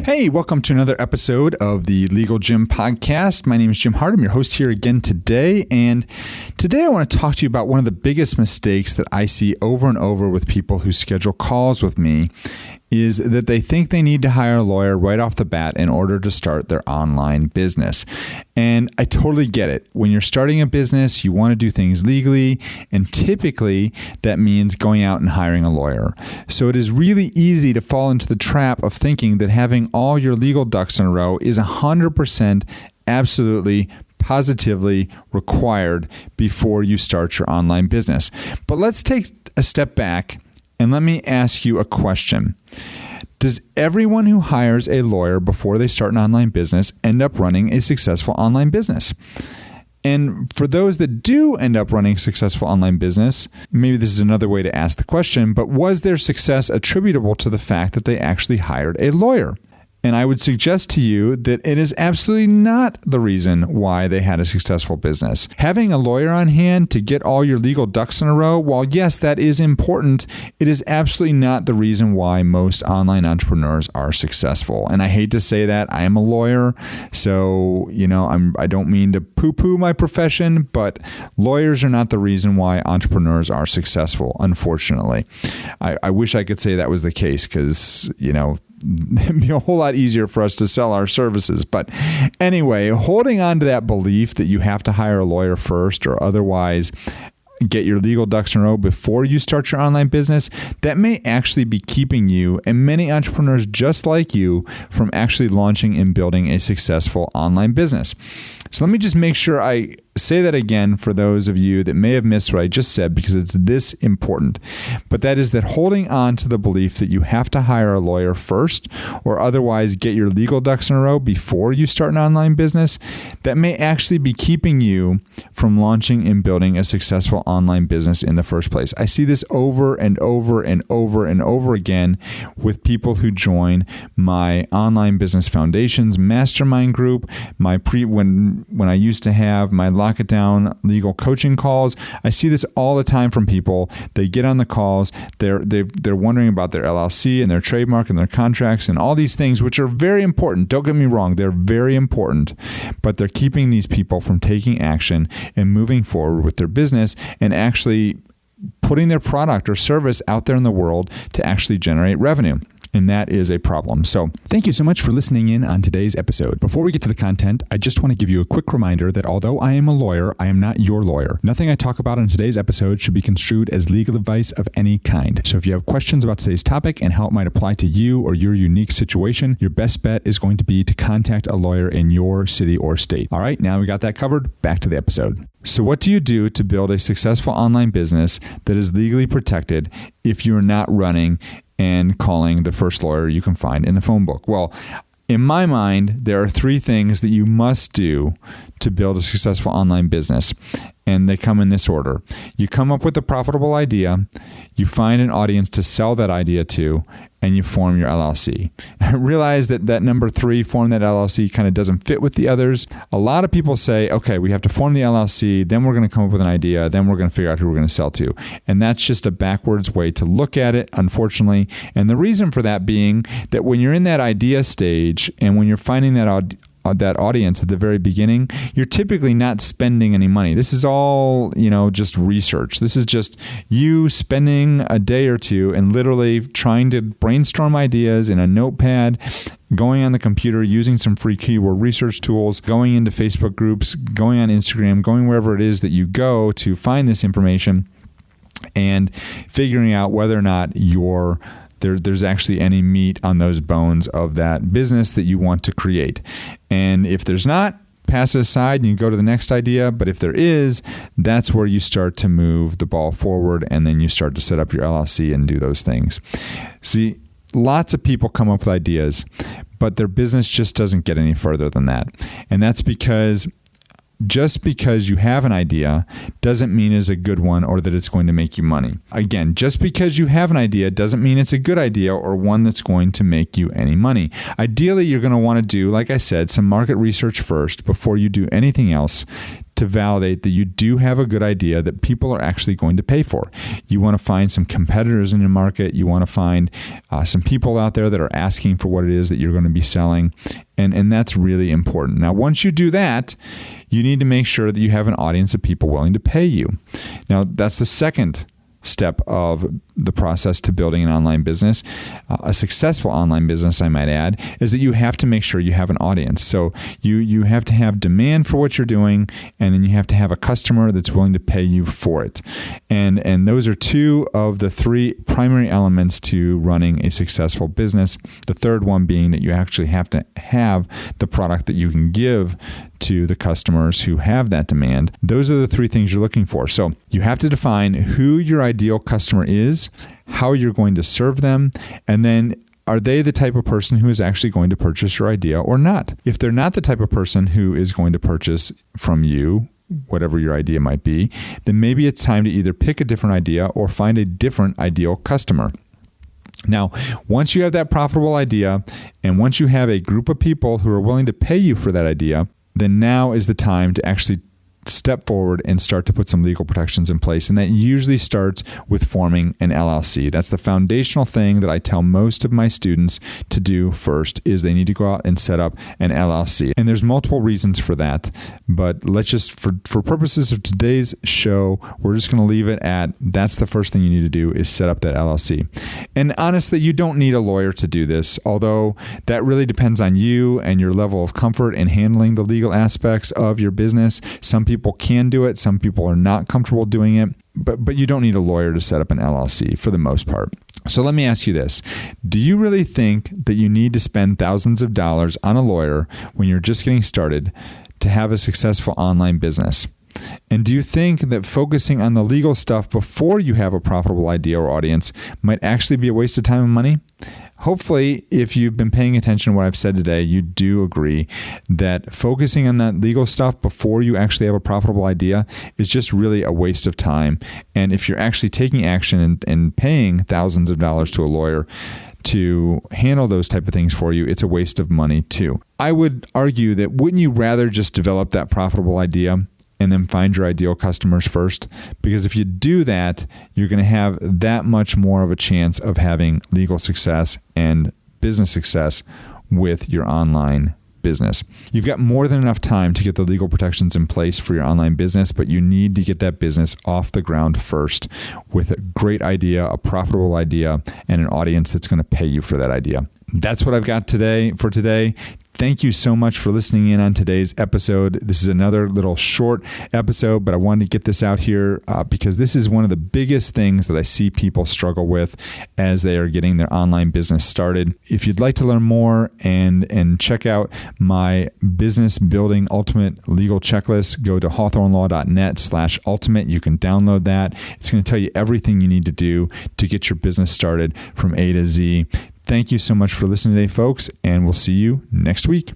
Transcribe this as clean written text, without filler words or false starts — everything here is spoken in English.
Hey, welcome to another episode of the Legal Gym Podcast. My name is Jim Hart. I'm your host here again today. And today I want to talk to you about one of the biggest mistakes that I see over and over with people who schedule calls with me is that they think they need to hire a lawyer right off the bat in order to start their online business. And I totally get it. When you're starting a business, you want to do things legally, and typically that means going out and hiring a lawyer. So it is really easy to fall into the trap of thinking that having all your legal ducks in a row is 100% absolutely positively required before you start your online business. But let's take a step back and let me ask you a question. Does everyone who hires a lawyer before they start an online business end up running a successful online business? And for those that do end up running a successful online business, maybe this is another way to ask the question, but was their success attributable to the fact that they actually hired a lawyer? And I would suggest to you that it is absolutely not the reason why they had a successful business. Having a lawyer on hand to get all your legal ducks in a row, while yes, that is important, it is absolutely not the reason why most online entrepreneurs are successful. And I hate to say that. I am a lawyer, so I don't mean to poo-poo my profession, but lawyers are not the reason why entrepreneurs are successful, unfortunately. I wish I could say that was the case because, it'd be a whole lot easier for us to sell our services. But anyway, holding on to that belief that you have to hire a lawyer first or otherwise get your legal ducks in a row before you start your online business, that may actually be keeping you and many entrepreneurs just like you from actually launching and building a successful online business. So let me just make sure I say that again for those of you that may have missed what I just said because it's this important. But that is that holding on to the belief that you have to hire a lawyer first or otherwise get your legal ducks in a row before you start an online business, that may actually be keeping you from launching and building a successful online business in the first place. I see this over and over and over and over again with people who join my Online Business Foundations mastermind group, when I used to have my Lock It Down legal coaching calls. I see this all the time from people. They get on the calls, they're wondering about their LLC and their trademark and their contracts and all these things, which are very important. Don't get me wrong, they're very important, but they're keeping these people from taking action and moving forward with their business and actually putting their product or service out there in the world to actually generate revenue. And that is a problem. So thank you so much for listening in on today's episode. Before we get to the content, I just want to give you a quick reminder that although I am a lawyer, I am not your lawyer. Nothing I talk about in today's episode should be construed as legal advice of any kind. So if you have questions about today's topic and how it might apply to you or your unique situation, your best bet is going to be to contact a lawyer in your city or state. All right, now we got that covered. Back to the episode. So what do you do to build a successful online business that is legally protected if you're not running and calling the first lawyer you can find in the phone book? Well, in my mind, there are three things that you must do to build a successful online business, and they come in this order. You come up with a profitable idea, you find an audience to sell that idea to, and you form your LLC. I realize that number three, form that LLC, kind of doesn't fit with the others. A lot of people say, okay, we have to form the LLC, then we're going to come up with an idea, then we're going to figure out who we're going to sell to. And that's just a backwards way to look at it, unfortunately. And the reason for that being that when you're in that idea stage and when you're finding that audience at the very beginning, you're typically not spending any money. This is all, just research. This is just you spending a day or two and literally trying to brainstorm ideas in a notepad, going on the computer, using some free keyword research tools, going into Facebook groups, going on Instagram, going wherever it is that you go to find this information and figuring out whether or not there's actually any meat on those bones of that business that you want to create. And if there's not, pass it aside and you go to the next idea. But if there is, that's where you start to move the ball forward and then you start to set up your LLC and do those things. See, lots of people come up with ideas, but their business just doesn't get any further than that. And that's because just because you have an idea doesn't mean it's a good one or that it's going to make you money. Again, just because you have an idea doesn't mean it's a good idea or one that's going to make you any money. Ideally, you're going to want to do, like I said, some market research first before you do anything else to validate that you do have a good idea that people are actually going to pay for. You want to find some competitors in your market. You want to find some people out there that are asking for what it is that you're going to be selling. And that's really important. Now, once you do that, you need to make sure that you have an audience of people willing to pay you. Now, that's the second step of the process to building an online business. A successful online business, I might add, is that you have to make sure you have an audience. So you have to have demand for what you're doing, and then you have to have a customer that's willing to pay you for it. And those are two of the three primary elements to running a successful business. The third one being that you actually have to have the product that you can give to the customers who have that demand. Those are the three things you're looking for. So you have to define who your ideal customer is, how you're going to serve them, and then are they the type of person who is actually going to purchase your idea or not? If they're not the type of person who is going to purchase from you, whatever your idea might be, then maybe it's time to either pick a different idea or find a different ideal customer. Now, once you have that profitable idea, and once you have a group of people who are willing to pay you for that idea, then now is the time to actually step forward and start to put some legal protections in place. And that usually starts with forming an LLC. That's the foundational thing that I tell most of my students to do first, is they need to go out and set up an LLC. And there's multiple reasons for that. But let's just, for purposes of today's show, we're just going to leave it at that's the first thing you need to do is set up that LLC. And honestly, you don't need a lawyer to do this, although that really depends on you and your level of comfort in handling the legal aspects of your business. Some people can do it. Some people are not comfortable doing it, but you don't need a lawyer to set up an LLC for the most part. So let me ask you this. Do you really think that you need to spend thousands of dollars on a lawyer when you're just getting started to have a successful online business? And do you think that focusing on the legal stuff before you have a profitable idea or audience might actually be a waste of time and money? Hopefully, if you've been paying attention to what I've said today, you do agree that focusing on that legal stuff before you actually have a profitable idea is just really a waste of time. And if you're actually taking action and paying thousands of dollars to a lawyer to handle those type of things for you, it's a waste of money too. I would argue that wouldn't you rather just develop that profitable idea and then find your ideal customers first? Because if you do that, you're going to have that much more of a chance of having legal success and business success with your online business. You've got more than enough time to get the legal protections in place for your online business, but you need to get that business off the ground first with a great idea, a profitable idea, and an audience that's going to pay you for that idea. That's what I've got for today. Thank you so much for listening in on today's episode. This is another little short episode, but I wanted to get this out here because this is one of the biggest things that I see people struggle with as they are getting their online business started. If you'd like to learn more and check out my business building ultimate legal checklist, go to hawthornelaw.net/ultimate. You can download that. It's going to tell you everything you need to do to get your business started from A to Z. Thank you so much for listening today, folks, and we'll see you next week.